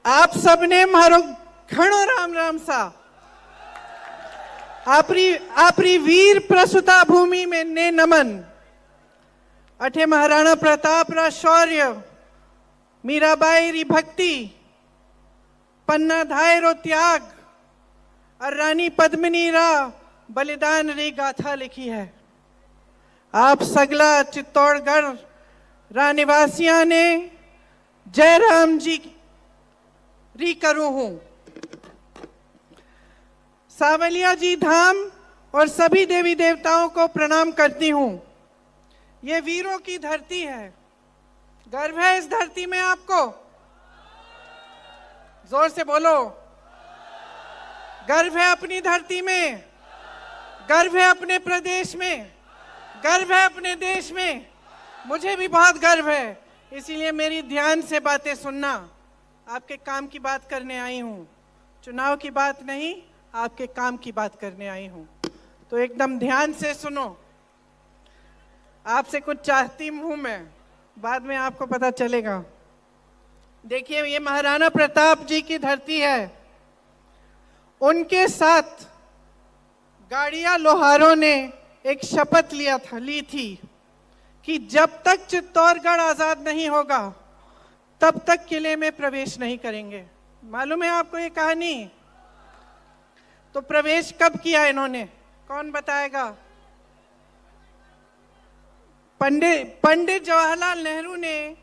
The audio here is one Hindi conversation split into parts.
आप सबने मारो घणो राम राम सा। आपरी वीर प्रसुता भूमि में ने नमन। अठे महाराणा प्रताप रा शौर्य, मीराबाई री भक्ति, पन्ना धाय रो त्याग और रानी पद्मिनी रा बलिदान री गाथा लिखी है। आप सगला चित्तौड़गढ़ रा निवासियां ने जय राम जी री करूं हूं। सावलिया जी धाम और सभी देवी देवताओं को प्रणाम करती हूं। ये वीरों की धरती है। गर्व है इस धरती में आपको? जोर से बोलो। गर्व है अपनी धरती में, गर्व है अपने प्रदेश में, गर्व है अपने देश में। मुझे भी बहुत गर्व है, इसीलिए मेरी ध्यान से बातें सुनना। आपके काम की बात करने आई हूं, चुनाव की बात नहीं, आपके काम की बात करने आई हूं। तो एकदम ध्यान से सुनो। आपसे कुछ चाहती हूं मैं, बाद में आपको पता चलेगा। देखिए, ये महाराणा प्रताप जी की धरती है। उनके साथ गाड़िया लोहारों ने एक शपथ ली थी कि जब तक चित्तौड़गढ़ आजाद नहीं होगा तब तक किले में प्रवेश नहीं करेंगे। मालूम है आपको ये कहानी? तो प्रवेश कब किया इन्होंने, कौन बताएगा? पंडित जवाहरलाल नेहरू ने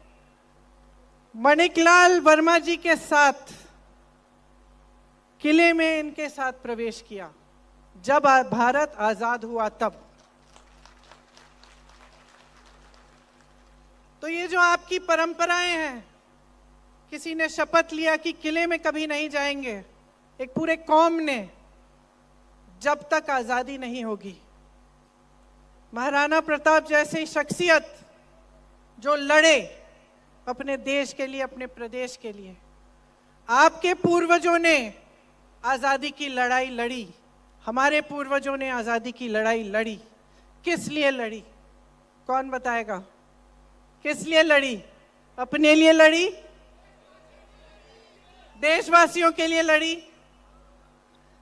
माणिकलाल वर्मा जी के साथ किले में इनके साथ प्रवेश किया जब भारत आजाद हुआ तब। तो ये जो आपकी परंपराएं हैं, किसी ने शपथ लिया कि किले में कभी नहीं जाएंगे, एक पूरे कौम ने, जब तक आजादी नहीं होगी। महाराणा प्रताप जैसी शख्सियत जो लड़े अपने देश के लिए, अपने प्रदेश के लिए। आपके पूर्वजों ने आजादी की लड़ाई लड़ी, हमारे पूर्वजों ने आजादी की लड़ाई लड़ी। किस लिए लड़ी, कौन बताएगा? किस लिए लड़ी? अपने लिए लड़ी, देशवासियों के लिए लड़ी,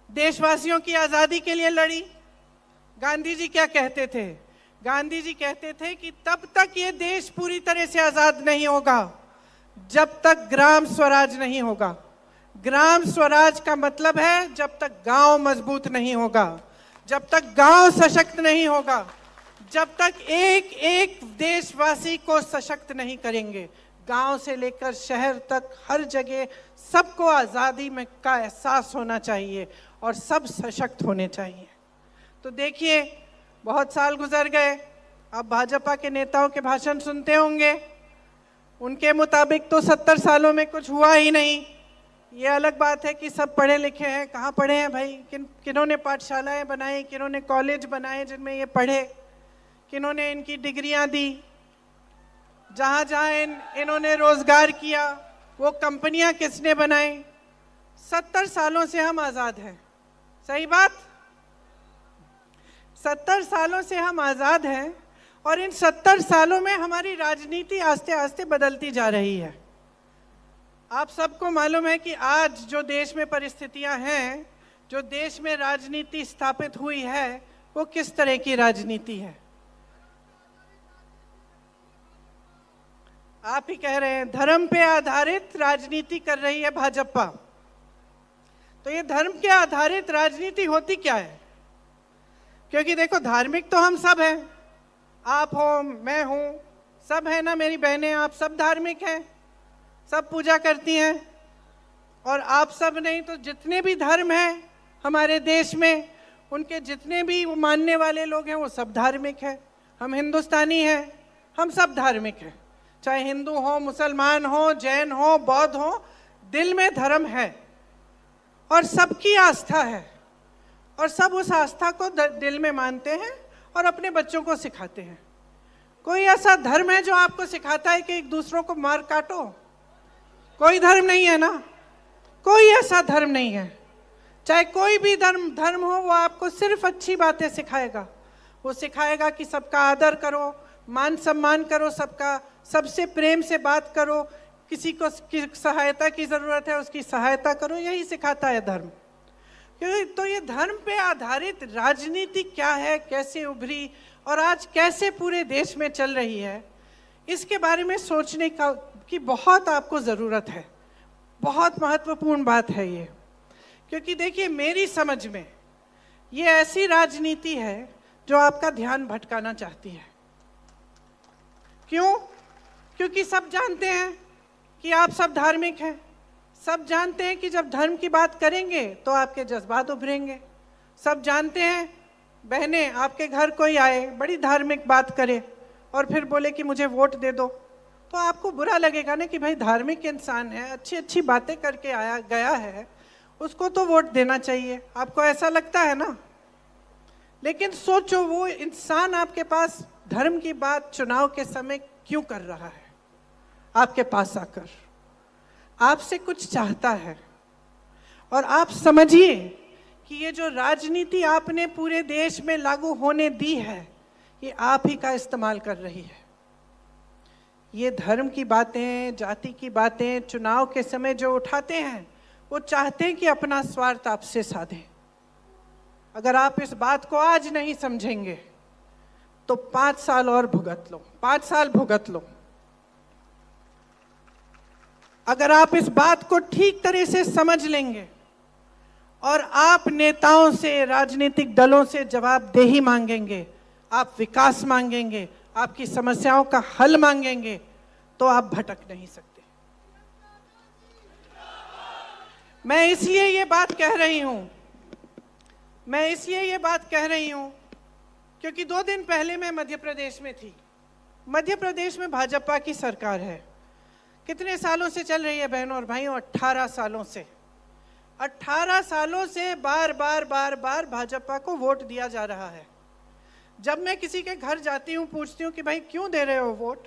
देशवासियों की आजादी के लिए लड़ी। गांधी जी क्या कहते थे? गांधी जी कहते थे कि तब तक ये देश पूरी तरह से आजाद नहीं होगा जब तक ग्राम स्वराज नहीं होगा। ग्राम स्वराज का मतलब है जब तक गांव मजबूत नहीं होगा, जब तक गांव सशक्त नहीं होगा, जब तक एक एक देशवासी को सशक्त नहीं करेंगे। गांव से लेकर शहर तक हर जगह सबको आजादी में का एहसास होना चाहिए और सब सशक्त होने चाहिए। तो देखिए, बहुत साल गुजर गए, अब भाजपा के नेताओं के भाषण सुनते होंगे। उनके मुताबिक तो 70 सालों में कुछ हुआ ही नहीं। ये अलग बात है कि सब पढ़े लिखे हैं, कहाँ पढ़े हैं भाई? किन्होंने पाठशालाएं बनाई, किन्होंने कॉलेज बनाए जिनमें ये पढ़े, किन्होंने इनकी डिग्रियां दी, जहाँ जहाँ इन्होंने रोजगार किया, वो कंपनियां किसने बनाई? 70 सालों से हम आजाद हैं, सही बात? 70 सालों से हम आजाद हैं और इन 70 सालों में हमारी राजनीति आस्ते आस्ते बदलती जा रही है। आप सबको मालूम है कि आज जो देश में परिस्थितियां हैं, जो देश में राजनीति स्थापित हुई है, वो किस तरह की राजनीति है? आप ही कह रहे हैं, धर्म पे आधारित राजनीति कर रही है भाजपा। तो ये धर्म के आधारित राजनीति होती क्या है? क्योंकि देखो, धार्मिक तो हम सब हैं, आप हो, मैं हूं, सब है ना, मेरी बहनें, आप सब धार्मिक हैं, सब पूजा करती हैं। और आप सब नहीं तो जितने भी धर्म हैं हमारे देश में, उनके जितने भी मानने वाले लोग हैं वो सब धार्मिक हैं। हम हिंदुस्तानी हैं, हम सब धार्मिक हैं, चाहे हिंदू हो, मुसलमान हो, जैन हो, बौद्ध हो, दिल में धर्म है और सबकी आस्था है और सब उस आस्था को दिल में मानते हैं और अपने बच्चों को सिखाते हैं। कोई ऐसा धर्म है जो आपको सिखाता है कि एक दूसरों को मार काटो? कोई धर्म नहीं है ना, कोई ऐसा धर्म नहीं है। चाहे कोई भी धर्म हो, वो आपको सिर्फ अच्छी बातें सिखाएगा। वो सिखाएगा कि सबका आदर करो, मान सम्मान करो, सबका सबसे प्रेम से बात करो, किसी को सहायता की जरूरत है उसकी सहायता करो, यही सिखाता है धर्म। तो ये धर्म पे आधारित राजनीति क्या है, कैसे उभरी और आज कैसे पूरे देश में चल रही है, इसके बारे में सोचने की बहुत आपको ज़रूरत है। बहुत महत्वपूर्ण बात है ये, क्योंकि देखिए मेरी समझ में ये ऐसी राजनीति है जो आपका ध्यान भटकाना चाहती है। क्यों? क्योंकि सब जानते हैं कि आप सब धार्मिक हैं, सब जानते हैं कि जब धर्म की बात करेंगे तो आपके जज्बात उभरेंगे। सब जानते हैं, बहनें, आपके घर कोई आए बड़ी धार्मिक बात करे और फिर बोले कि मुझे वोट दे दो, तो आपको बुरा लगेगा ना कि भाई धार्मिक इंसान है, अच्छी अच्छी बातें करके आया गया है, उसको तो वोट देना चाहिए, आपको ऐसा लगता है ना। लेकिन सोचो वो इंसान आपके पास धर्म की बात चुनाव के समय क्यों कर रहा है? आपके पास आकर आपसे कुछ चाहता है। और आप समझिए कि ये जो राजनीति आपने पूरे देश में लागू होने दी है, ये आप ही का इस्तेमाल कर रही है। ये धर्म की बातें, जाति की बातें चुनाव के समय जो उठाते हैं, वो चाहते हैं कि अपना स्वार्थ आपसे साधें। अगर आप इस बात को आज नहीं समझेंगे तो 5 साल और भुगत लो, 5 साल भुगत लो। अगर आप इस बात को ठीक तरह से समझ लेंगे और आप नेताओं से, राजनीतिक दलों से जवाबदेही मांगेंगे, आप विकास मांगेंगे, आपकी समस्याओं का हल मांगेंगे, तो आप भटक नहीं सकते। मैं इसलिए ये बात कह रही हूं, क्योंकि 2 दिन पहले मैं मध्य प्रदेश में थी। मध्य प्रदेश में भाजपा की सरकार है। कितने सालों से चल रही है बहनों और भाइयों? 18 सालों से। 18 सालों से बार बार भाजपा को वोट दिया जा रहा है। जब मैं किसी के घर जाती हूँ, पूछती हूँ कि भाई क्यों दे रहे हो वोट?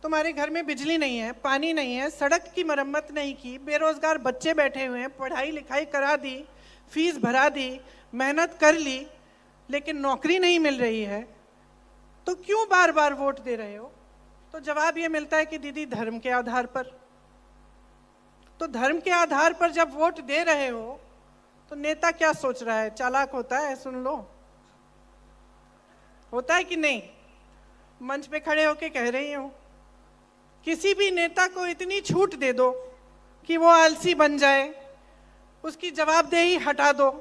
तुम्हारे घर में बिजली नहीं है, पानी नहीं है, सड़क की मरम्मत नहीं की, बेरोजगार बच्चे बैठे हुए हैं, पढ़ाई लिखाई करा दी, फीस भरा दी, मेहनत कर ली, लेकिन नौकरी नहीं मिल रही है, तो क्यों बार बार वोट दे रहे हो? तो जवाब ये मिलता है कि दीदी धर्म के आधार पर। तो धर्म के आधार पर जब वोट दे रहे हो तो नेता क्या सोच रहा है? चालाक होता है, सुन लो, होता है कि नहीं? मंच पे खड़े होके कह रही हूं, किसी भी नेता को इतनी छूट दे दो कि वो आलसी बन जाए, उसकी जवाबदेही हटा दो,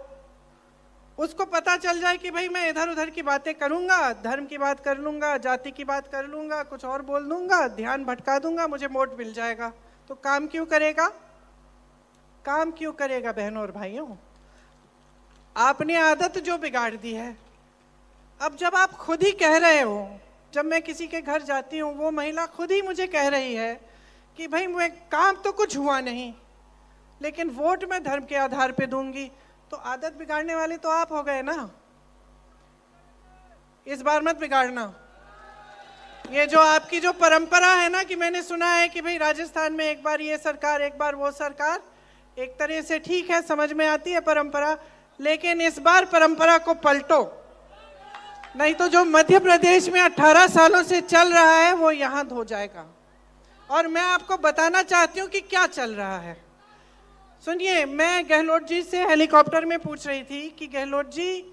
उसको पता चल जाए कि भाई मैं इधर उधर की बातें करूंगा, धर्म की बात कर लूंगा, जाति की बात कर लूंगा, कुछ और बोल दूंगा, ध्यान भटका दूंगा, मुझे वोट मिल जाएगा, तो काम क्यों करेगा? काम क्यों करेगा बहनों और भाइयों? आपने आदत जो बिगाड़ दी है। अब जब आप खुद ही कह रहे हो, जब मैं किसी के घर जाती हूँ, वो महिला खुद ही मुझे कह रही है कि भाई मैं काम तो कुछ हुआ नहीं, लेकिन वोट मैं धर्म के आधार पे दूंगी, तो आदत बिगाड़ने वाले तो आप हो गए ना। इस बार मत बिगाड़ना। ये जो आपकी जो परंपरा है ना, कि मैंने सुना है कि भाई राजस्थान में एक बार ये सरकार, एक बार वो सरकार, एक तरह से ठीक है, समझ में आती है परंपरा, लेकिन इस बार परंपरा को पलटो, नहीं तो जो मध्य प्रदेश में 18 सालों से चल रहा है वो यहां हो जाएगा। और मैं आपको बताना चाहती हूं कि क्या चल रहा है। सुनिए, मैं गहलोत जी से हेलीकॉप्टर में पूछ रही थी कि गहलोत जी,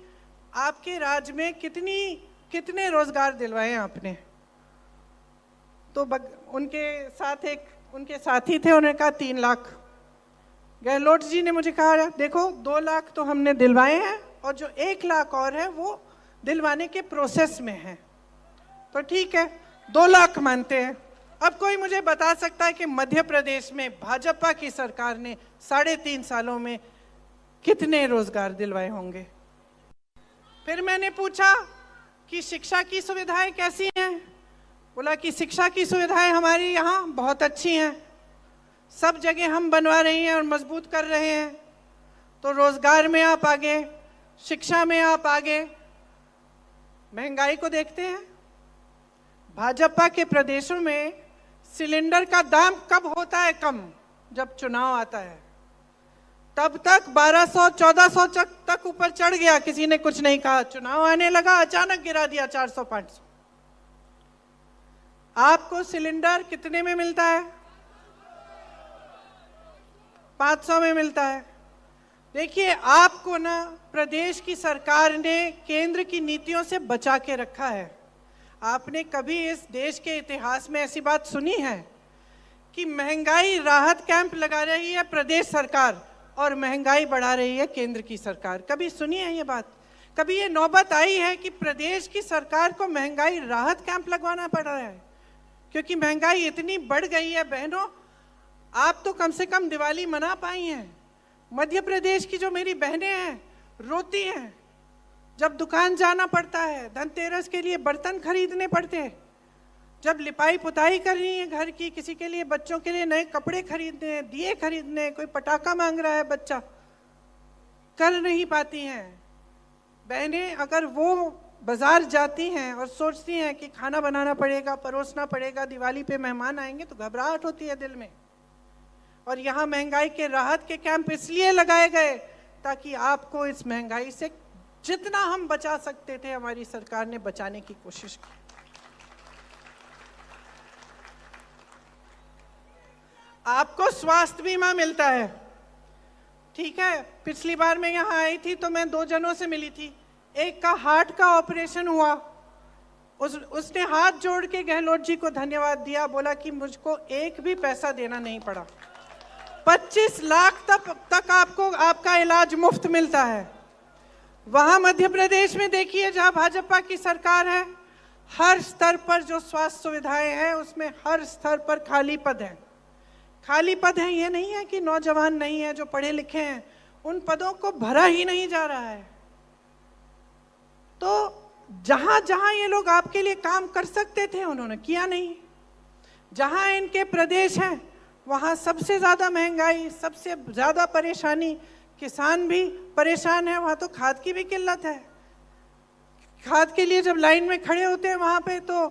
आपके राज्य में कितने रोजगार दिलवाए आपने? तो उनके साथी थे, उन्होंने कहा 3 लाख। गहलोत जी ने मुझे कहा देखो 2 लाख तो हमने दिलवाए हैं और जो 1 लाख और है वो दिलवाने के प्रोसेस में है। तो ठीक है, 2 लाख मानते हैं। अब कोई मुझे बता सकता है कि मध्य प्रदेश में भाजपा की सरकार ने 3.5 सालों में कितने रोजगार दिलवाए होंगे? फिर मैंने पूछा कि शिक्षा की सुविधाएं कैसी हैं? बोला कि शिक्षा की सुविधाएं हमारी यहाँ बहुत अच्छी हैं, सब जगह हम बनवा रही हैं और मजबूत कर रहे हैं। तो रोजगार में आप आगे, शिक्षा में आप आगे, महंगाई को देखते हैं। भाजपा के प्रदेशों में सिलेंडर का दाम कब होता है कम? जब चुनाव आता है। तब तक 1200-1400 तक ऊपर चढ़ गया, किसी ने कुछ नहीं कहा। चुनाव आने लगा, अचानक गिरा दिया 400-500। आपको सिलेंडर कितने में मिलता है? 500 में मिलता है। देखिए, आपको ना प्रदेश की सरकार ने केंद्र की नीतियों से बचा के रखा है। आपने कभी इस देश के इतिहास में ऐसी बात सुनी है कि महंगाई राहत कैंप लगा रही है प्रदेश सरकार और महंगाई बढ़ा रही है केंद्र की सरकार? कभी सुनी है ये बात? कभी ये नौबत आई है कि प्रदेश की सरकार को महंगाई राहत कैंप लगवाना पड़ रहा है? क्योंकि महंगाई इतनी बढ़ गई है। बहनों, आप तो कम से कम दिवाली मना पाई हैं। मध्य प्रदेश की जो मेरी बहनें हैं रोती हैं जब दुकान जाना पड़ता है, धनतेरस के लिए बर्तन खरीदने पड़ते हैं, जब लिपाई पुताई करनी है घर की, किसी के लिए बच्चों के लिए नए कपड़े खरीदने हैं, दिए खरीदने हैं, कोई पटाखा मांग रहा है बच्चा, कर नहीं पाती हैं। बहनें अगर वो बाजार जाती हैं और सोचती हैं कि खाना बनाना पड़ेगा, परोसना पड़ेगा, दिवाली पे मेहमान आएंगे, तो घबराहट होती है दिल में। और यहाँ महंगाई के राहत के कैंप इसलिए लगाए गए ताकि आपको इस महंगाई से जितना हम बचा सकते थे, हमारी सरकार ने बचाने की कोशिश की। आपको स्वास्थ्य बीमा मिलता है, ठीक है। पिछली बार मैं यहाँ आई थी तो मैं 2 जनों से मिली थी। एक का हार्ट का ऑपरेशन हुआ, उसने हाथ जोड़ के गहलोत जी को धन्यवाद दिया, बोला कि मुझको एक भी पैसा देना नहीं पड़ा। 25 लाख तक आपको आपका इलाज मुफ्त मिलता है। वहां मध्य प्रदेश में देखिए, जहां भाजपा की सरकार है, हर स्तर पर जो स्वास्थ्य सुविधाएं हैं उसमें हर स्तर पर खाली पद है। खाली पद है, ये नहीं है कि नौजवान नहीं है जो पढ़े लिखे हैं, उन पदों को भरा ही नहीं जा रहा है। तो जहां जहां ये लोग आपके लिए काम कर सकते थे उन्होंने किया नहीं। जहां इनके प्रदेश हैं वहां सबसे ज्यादा महंगाई, सबसे ज्यादा परेशानी, किसान भी परेशान है। वहां तो खाद की भी किल्लत है। खाद के लिए जब लाइन में खड़े होते हैं वहां पे तो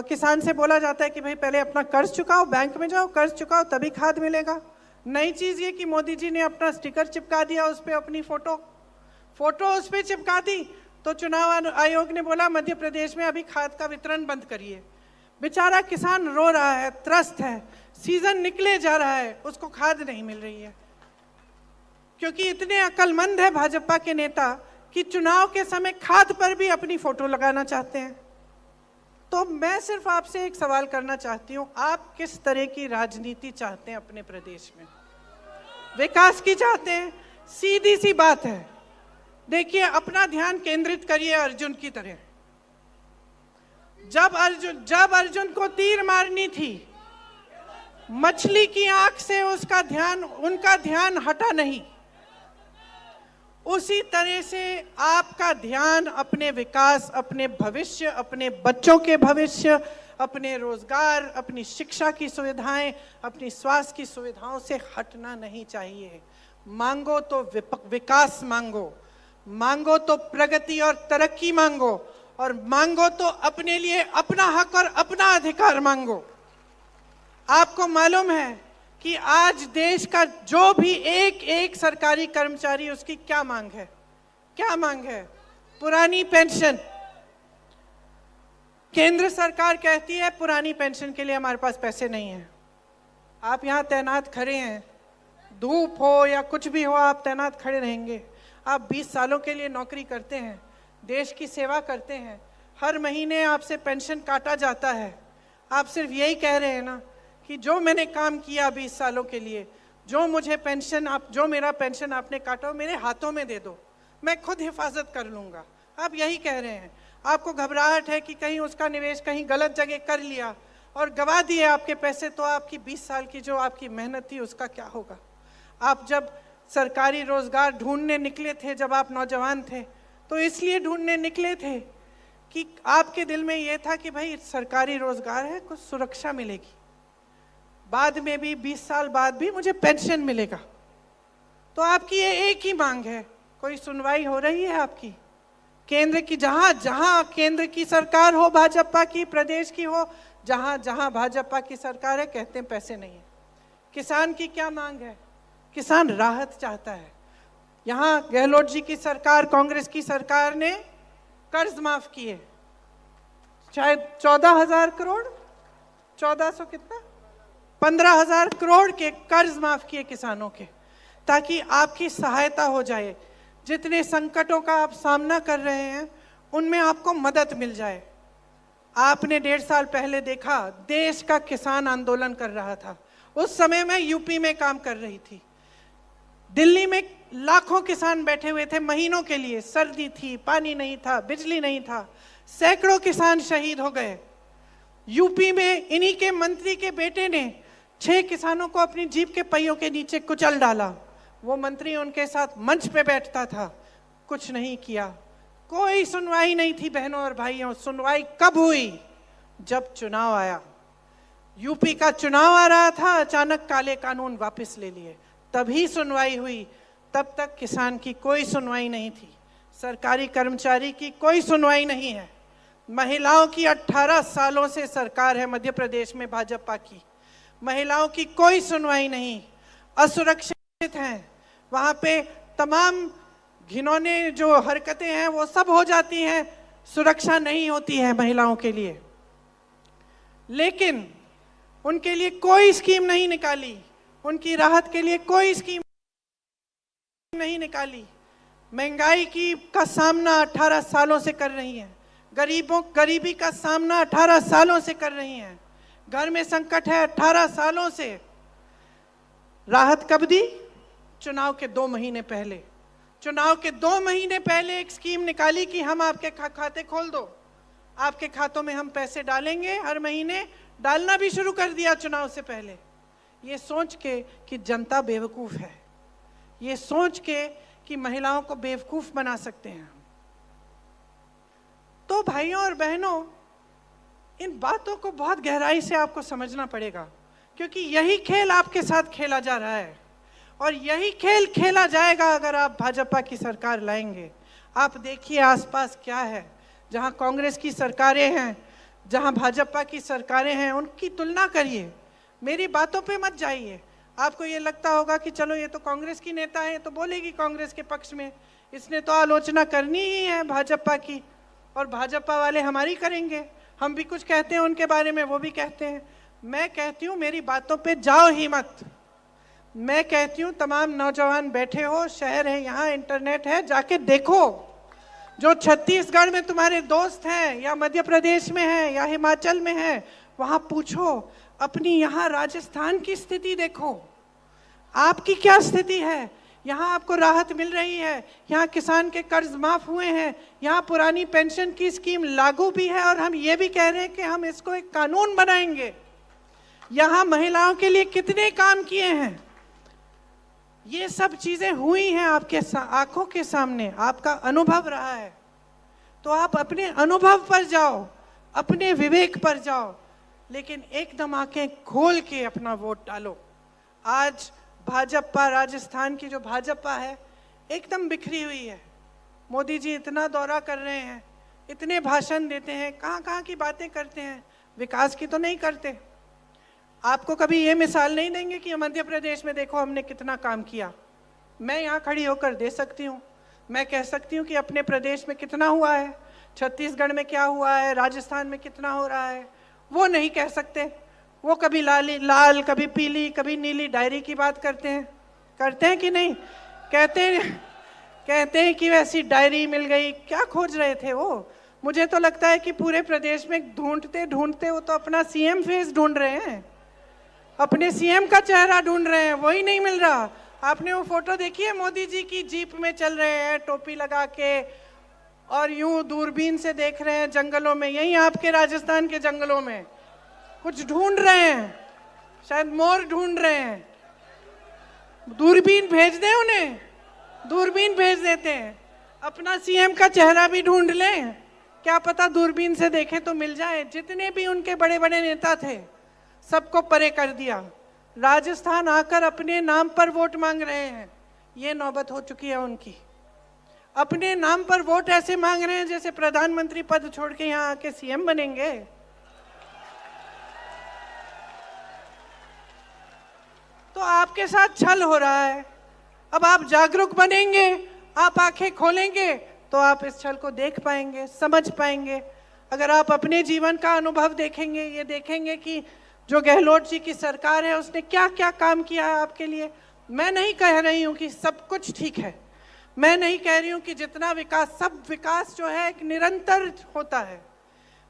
किसान से बोला जाता है कि भाई पहले अपना कर्ज चुकाओ, बैंक में जाओ, कर्ज चुकाओ तभी खाद मिलेगा। नई चीज ये कि मोदी जी ने अपना स्टिकर चिपका दिया, उस पर अपनी फोटो उस पर चिपका दी, तो चुनाव आयोग ने बोला मध्य प्रदेश में अभी खाद का वितरण बंद करिए। बेचारा किसान रो रहा है, त्रस्त है, सीजन निकले जा रहा है, उसको खाद नहीं मिल रही है। क्योंकि इतने अक्लमंद है भाजपा के नेता कि चुनाव के समय खाद पर भी अपनी फोटो लगाना चाहते हैं। तो मैं सिर्फ आपसे एक सवाल करना चाहती हूं, आप किस तरह की राजनीति चाहते हैं अपने प्रदेश में? विकास की चाहते हैं? सीधी सी बात है। देखिए, अपना ध्यान केंद्रित करिए अर्जुन की तरह। जब अर्जुन को तीर मारनी थी, मछली की आंख से उनका ध्यान हटा नहीं। उसी तरह से आपका ध्यान अपने विकास, अपने भविष्य, अपने बच्चों के भविष्य, अपने रोजगार, अपनी शिक्षा की सुविधाएं, अपनी स्वास्थ्य की सुविधाओं से हटना नहीं चाहिए। मांगो तो विकास मांगो तो प्रगति और तरक्की मांगो, और मांगो तो अपने लिए अपना हक और अपना अधिकार मांगो। आपको मालूम है कि आज देश का जो भी एक सरकारी कर्मचारी, उसकी क्या मांग है? पुरानी पेंशन। केंद्र सरकार कहती है पुरानी पेंशन के लिए हमारे पास पैसे नहीं है। आप यहाँ तैनात खड़े हैं, धूप हो या कुछ भी हो, आप तैनात खड़े रहेंगे। आप 20 सालों के लिए नौकरी करते हैं, देश की सेवा करते हैं, हर महीने आपसे पेंशन काटा जाता है। आप सिर्फ यही कह रहे हैं ना कि जो मैंने काम किया 20 सालों के लिए, जो मेरा पेंशन आपने काटा हो मेरे हाथों में दे दो, मैं खुद हिफाजत कर लूँगा। आप यही कह रहे हैं। आपको घबराहट है कि कहीं उसका निवेश कहीं गलत जगह कर लिया और गवा दिए आपके पैसे, तो आपकी 20 साल की जो आपकी मेहनत थी उसका क्या होगा? आप जब सरकारी रोजगार ढूंढने निकले थे, जब आप नौजवान थे, तो इसलिए ढूंढने निकले थे कि आपके दिल में ये था कि भाई सरकारी रोजगार है, कुछ सुरक्षा मिलेगी, बाद में भी 20 साल बाद भी मुझे पेंशन मिलेगा। तो आपकी ये एक ही मांग है। कोई सुनवाई हो रही है आपकी? केंद्र की, जहां केंद्र की सरकार हो भाजपा की, प्रदेश की हो, जहां भाजपा की सरकार है, कहते हैं पैसे नहीं है। किसान की क्या मांग है? किसान राहत चाहता है। यहाँ गहलोत जी की सरकार, कांग्रेस की सरकार ने कर्ज माफ किए, शायद 14,000 करोड़, 1400 कितना, 15,000 करोड़ के कर्ज माफ किए किसानों के, ताकि आपकी सहायता हो जाए। जितने संकटों का आप सामना कर रहे हैं उनमें आपको मदद मिल जाए। आपने 1.5 साल पहले देखा, देश का किसान आंदोलन कर रहा था। उस समय मैं यूपी में काम कर रही थी। दिल्ली में लाखों किसान बैठे हुए थे महीनों के लिए, सर्दी थी, पानी नहीं था, बिजली नहीं था, सैकड़ों किसान शहीद हो गए। यूपी में इन्हीं के मंत्री के बेटे ने 6 किसानों को अपनी जीप के पहियों के नीचे कुचल डाला। वो मंत्री उनके साथ मंच पे बैठता था, कुछ नहीं किया, कोई सुनवाई नहीं थी। बहनों और भाइयों, सुनवाई कब हुई? जब चुनाव आया। यूपी का चुनाव आ रहा था, अचानक काले कानून वापस ले लिए, तभी सुनवाई हुई। तब तक किसान की कोई सुनवाई नहीं थी, सरकारी कर्मचारी की कोई सुनवाई नहीं है। महिलाओं की 18 सालों से सरकार है मध्य प्रदेश में भाजपा की, महिलाओं की कोई सुनवाई नहीं, असुरक्षित हैं। वहाँ पे तमाम घिनौने जो हरकतें हैं वो सब हो जाती हैं, सुरक्षा नहीं होती है महिलाओं के लिए। लेकिन उनके लिए कोई स्कीम नहीं निकाली, उनकी राहत के लिए कोई स्कीम नहीं निकाली। महंगाई का सामना 18 सालों से कर रही हैं, गरीबी का सामना 18 सालों से कर रही हैं, घर में संकट है 18 सालों से। राहत कब दी? चुनाव के 2 महीने पहले। चुनाव के 2 महीने पहले एक स्कीम निकाली कि हम आपके खाते खोल दो, आपके खातों में हम पैसे डालेंगे, हर महीने डालना भी शुरू कर दिया चुनाव से पहले। ये सोच के कि जनता बेवकूफ़ है, ये सोच के कि महिलाओं को बेवकूफ़ बना सकते हैं। तो भाइयों और बहनों, इन बातों को बहुत गहराई से आपको समझना पड़ेगा, क्योंकि यही खेल आपके साथ खेला जा रहा है और यही खेल खेला जाएगा अगर आप भाजपा की सरकार लाएंगे। आप देखिए आसपास क्या है, जहां कांग्रेस की सरकारें हैं, जहां भाजपा की सरकारें हैं, उनकी तुलना करिए। मेरी बातों पे मत जाइए। आपको ये लगता होगा कि चलो ये तो कांग्रेस की नेता है तो बोलेगी कांग्रेस के पक्ष में, इसने तो आलोचना करनी ही है भाजपा की और भाजपा वाले हमारी करेंगे। हम भी कुछ कहते हैं उनके बारे में, वो भी कहते हैं। मैं कहती हूँ मेरी बातों पे जाओ ही मत। मैं कहती हूँ तमाम नौजवान बैठे हो, शहर है, यहाँ इंटरनेट है, जाके देखो। जो छत्तीसगढ़ में तुम्हारे दोस्त हैं या मध्य प्रदेश में हैं या हिमाचल में हैं, वहाँ पूछो। अपनी यहाँ राजस्थान की स्थिति देखो, आपकी क्या स्थिति है। यहाँ आपको राहत मिल रही है, यहाँ किसान के कर्ज माफ हुए हैं, यहाँ पुरानी पेंशन की स्कीम लागू भी है और हम ये भी कह रहे हैं कि हम इसको एक कानून बनाएंगे। यहाँ महिलाओं के लिए कितने काम किए हैं, ये सब चीजें हुई हैं आपके आंखों के सामने, आपका अनुभव रहा है। तो आप अपने अनुभव पर जाओ, अपने विवेक पर जाओ, लेकिन एकदम आंखें खोल के अपना वोट डालो। आज भाजपा, राजस्थान की जो भाजपा है एकदम बिखरी हुई है। मोदी जी इतना दौरा कर रहे हैं, इतने भाषण देते हैं, कहाँ की बातें करते हैं, विकास की तो नहीं करते। आपको कभी ये मिसाल नहीं देंगे कि मध्य प्रदेश में देखो हमने कितना काम किया। मैं यहाँ खड़ी होकर दे सकती हूँ, मैं कह सकती हूँ कि अपने प्रदेश में कितना हुआ है, छत्तीसगढ़ में क्या हुआ है, राजस्थान में कितना हो रहा है। वो नहीं कह सकते। वो कभी लाल, कभी पीली, कभी नीली डायरी की बात करते हैं कि नहीं? कहते हैं कि वैसी डायरी मिल गई। क्या खोज रहे थे वो? मुझे तो लगता है कि पूरे प्रदेश में ढूंढते ढूंढते वो तो अपना सीएम फेस ढूंढ रहे हैं, अपने सीएम का चेहरा ढूंढ रहे हैं, वही नहीं मिल रहा। आपने वो फोटो देखी है मोदी जी की जीप में चल रहे हैं टोपी लगा के और यूं दूरबीन से देख रहे हैं जंगलों में, यही आपके राजस्थान के जंगलों में कुछ ढूंढ रहे हैं, शायद मोर ढूंढ रहे हैं। दूरबीन भेज दें उन्हें, दूरबीन भेज देते हैं, अपना सीएम का चेहरा भी ढूंढ लें, क्या पता दूरबीन से देखें तो मिल जाए। जितने भी उनके बड़े बड़े नेता थे सबको परे कर दिया, राजस्थान आकर अपने नाम पर वोट मांग रहे हैं। ये नौबत हो चुकी है उनकी, अपने नाम पर वोट ऐसे मांग रहे हैं जैसे प्रधानमंत्री पद छोड़ के यहाँ आके सीएम बनेंगे। तो आपके साथ छल हो रहा है। अब आप जागरूक बनेंगे, आप आंखें खोलेंगे तो आप इस छल को देख पाएंगे, समझ पाएंगे। अगर आप अपने जीवन का अनुभव देखेंगे, ये देखेंगे कि जो गहलोत जी की सरकार है उसने क्या क्या काम किया है आपके लिए। मैं नहीं कह रही हूं कि सब कुछ ठीक है, मैं नहीं कह रही हूं कि जितना विकास, सब विकास जो है एक निरंतर होता है,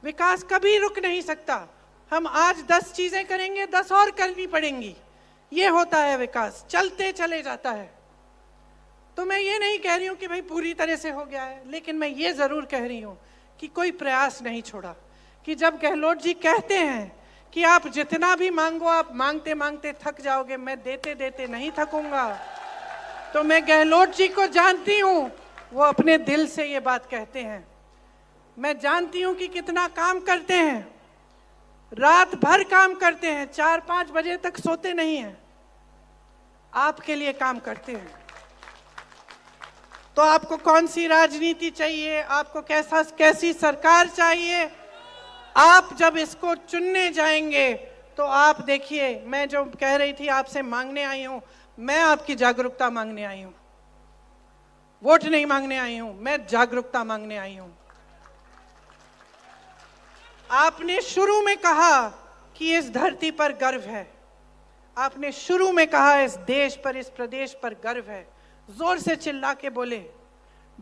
विकास कभी रुक नहीं सकता। हम आज 10 चीजें करेंगे, 10 और करनी पड़ेंगी, ये होता है विकास, चलते चले जाता है। तो मैं ये नहीं कह रही हूं कि भाई पूरी तरह से हो गया है, लेकिन मैं ये जरूर कह रही हूं कि कोई प्रयास नहीं छोड़ा। कि जब गहलोत जी कहते हैं कि आप जितना भी मांगो, आप मांगते मांगते थक जाओगे, मैं देते देते नहीं थकूंगा, तो मैं गहलोत जी को जानती हूं, वो अपने दिल से ये बात कहते हैं। मैं जानती हूं कि कितना काम करते हैं, रात भर काम करते हैं, 4-5 बजे तक सोते नहीं हैं, आपके लिए काम करते हैं। तो आपको कौन सी राजनीति चाहिए, आपको कैसी सरकार चाहिए, आप जब इसको चुनने जाएंगे तो आप देखिए, मैं जो कह रही थी आपसे मांगने आई हूं, मैं आपकी जागरूकता मांगने आई हूं, वोट नहीं मांगने आई हूं, मैं जागरूकता मांगने आई हूं। आपने शुरू में कहा कि इस धरती पर गर्व है, आपने शुरू में कहा इस देश पर, इस प्रदेश पर गर्व है, जोर से चिल्ला के बोले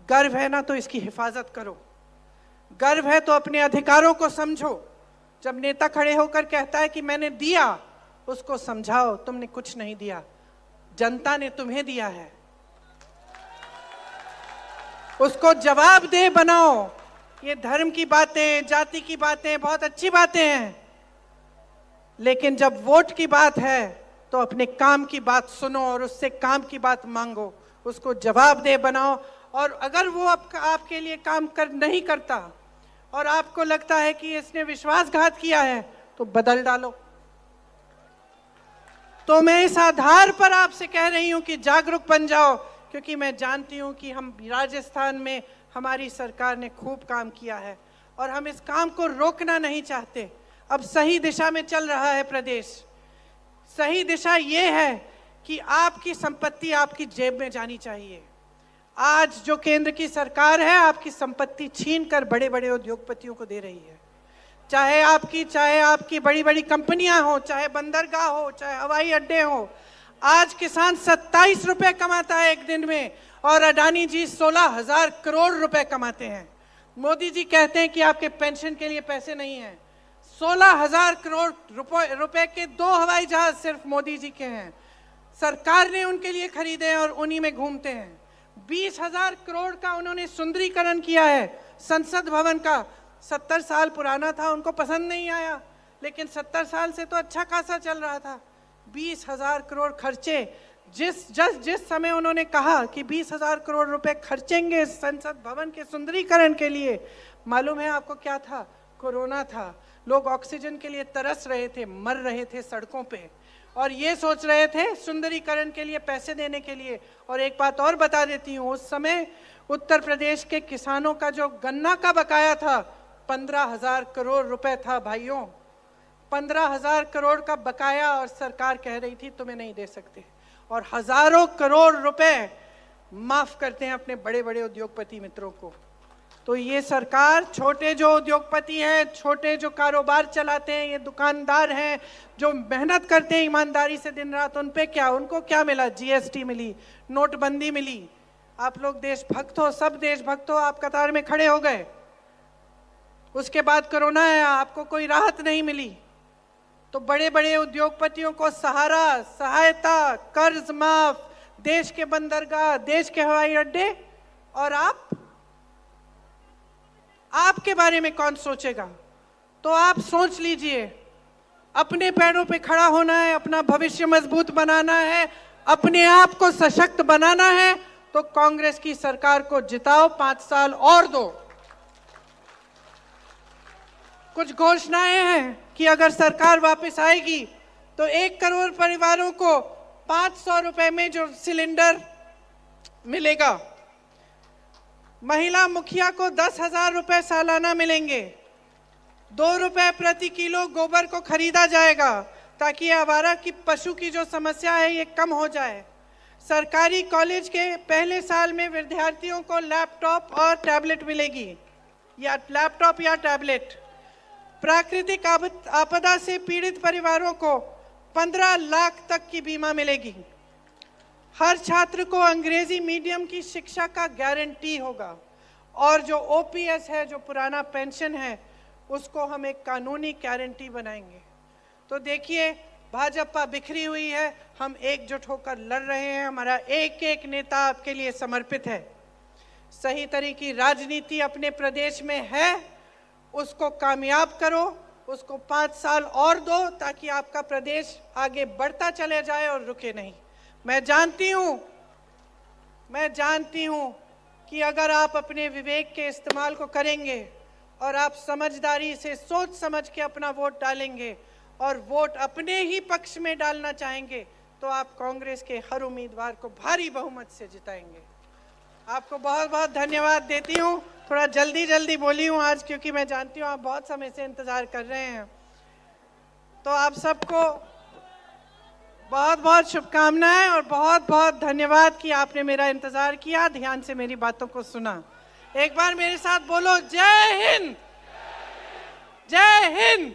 गर्व है ना तो इसकी हिफाजत करो, गर्व है तो अपने अधिकारों को समझो। जब नेता खड़े होकर कहता है कि मैंने दिया, उसको समझाओ तुमने कुछ नहीं दिया, जनता ने तुम्हें दिया है, उसको जवाबदेह बनाओ। ये धर्म की बातें, जाति की बातें बहुत अच्छी बातें हैं, लेकिन जब वोट की बात है तो अपने काम की बात सुनो और उससे काम की बात मांगो, उसको जवाबदेह बनाओ। और अगर वो आपके लिए काम नहीं करता और आपको लगता है कि इसने विश्वासघात किया है, तो बदल डालो। तो मैं इस आधार पर आपसे कह रही हूं कि जागरूक बन जाओ, क्योंकि मैं जानती हूं कि हम राजस्थान में हमारी सरकार ने खूब काम किया है और हम इस काम को रोकना नहीं चाहते। अब सही दिशा में चल रहा है प्रदेश। सही दिशा ये है कि आपकी संपत्ति आपकी जेब में जानी चाहिए। आज जो केंद्र की सरकार है आपकी संपत्ति छीन कर बड़े बड़े उद्योगपतियों को दे रही है, चाहे आपकी बड़ी बड़ी कंपनियां हो, चाहे बंदरगाह हो, चाहे हवाई अड्डे हो। आज किसान 27 रुपए कमाता है एक दिन में और अडानी जी 16,000 करोड़ रुपए कमाते हैं। मोदी जी कहते हैं कि आपके पेंशन के लिए पैसे नहीं है। 16,000 करोड़ रुपए के 2 हवाई जहाज सिर्फ मोदी जी के हैं, सरकार ने उनके लिए खरीदे हैं और उन्हीं में घूमते हैं। 20,000 करोड़ का उन्होंने सुंदरीकरण किया है संसद भवन का। 70 साल पुराना था, उनको पसंद नहीं आया, लेकिन 70 साल से तो अच्छा खासा चल रहा था। 20,000 करोड़ खर्चे, जिस समय उन्होंने कहा कि 20,000 करोड़ रुपए खर्चेंगे संसद भवन के सुंदरीकरण के लिए, मालूम है आपको क्या था? कोरोना था। लोग ऑक्सीजन के लिए तरस रहे थे, मर रहे थे सड़कों पे, और ये सोच रहे थे सुंदरीकरण के लिए पैसे देने के लिए। और एक बात और बता देती हूँ, उस समय उत्तर प्रदेश के किसानों का जो गन्ना का बकाया था 15,000 करोड़ रुपए था भाइयों, 15,000 करोड़ का बकाया, और सरकार कह रही थी तुम्हें नहीं दे सकते, और हजारों करोड़ रुपए माफ करते हैं अपने बड़े बड़े उद्योगपति मित्रों को। तो ये सरकार, छोटे जो उद्योगपति हैं, छोटे जो कारोबार चलाते हैं, ये दुकानदार हैं जो मेहनत करते हैं ईमानदारी से दिन रात, उन पे क्या, उनको क्या मिला? जीएसटी मिली, नोटबंदी मिली। आप लोग देशभक्त हो, सब देशभक्त हो, आप कतार में खड़े हो गए। उसके बाद कोरोना आया, आपको कोई राहत नहीं मिली। तो बड़े बड़े उद्योगपतियों को सहारा, सहायता, कर्ज माफ, देश के बंदरगाह, देश के हवाई अड्डे, और आपके बारे में कौन सोचेगा? तो आप सोच लीजिए, अपने पैरों पे खड़ा होना है, अपना भविष्य मजबूत बनाना है, अपने आप को सशक्त बनाना है, तो कांग्रेस की सरकार को जिताओ, 5 साल और दो। कुछ घोषणाएं हैं कि अगर सरकार वापस आएगी तो 1 करोड़ परिवारों को 500 रुपए में जो सिलेंडर मिलेगा, महिला मुखिया को 10,000 रुपए सालाना मिलेंगे, 2 रुपए प्रति किलो गोबर को खरीदा जाएगा ताकि आवारा की पशु की जो समस्या है ये कम हो जाए। सरकारी कॉलेज के पहले साल में विद्यार्थियों को लैपटॉप और टैबलेट मिलेगी, या लैपटॉप या टैबलेट। प्राकृतिक आपदा से पीड़ित परिवारों को 15 लाख तक की बीमा मिलेगी। हर छात्र को अंग्रेजी मीडियम की शिक्षा का गारंटी होगा और जो ओपीएस है, जो पुराना पेंशन है, उसको हम एक कानूनी गारंटी बनाएंगे। तो देखिए, भाजपा बिखरी हुई है, हम एकजुट होकर लड़ रहे हैं। हमारा एक एक नेता आपके लिए समर्पित है। सही तरह की राजनीति अपने प्रदेश में है, उसको कामयाब करो, उसको 5 साल और दो ताकि आपका प्रदेश आगे बढ़ता चले जाए और रुके नहीं। मैं जानती हूं कि अगर आप अपने विवेक के इस्तेमाल को करेंगे और आप समझदारी से सोच समझ के अपना वोट डालेंगे और वोट अपने ही पक्ष में डालना चाहेंगे तो आप कांग्रेस के हर उम्मीदवार को भारी बहुमत से जिताएंगे। आपको बहुत बहुत धन्यवाद देती हूँ। थोड़ा जल्दी बोली हूँ आज, क्योंकि मैं जानती हूँ आप बहुत समय से इंतजार कर रहे हैं। तो आप सबको बहुत बहुत शुभकामनाएं और बहुत बहुत धन्यवाद कि आपने मेरा इंतजार किया, ध्यान से मेरी बातों को सुना। एक बार मेरे साथ बोलो, जय हिंद, जय हिंद।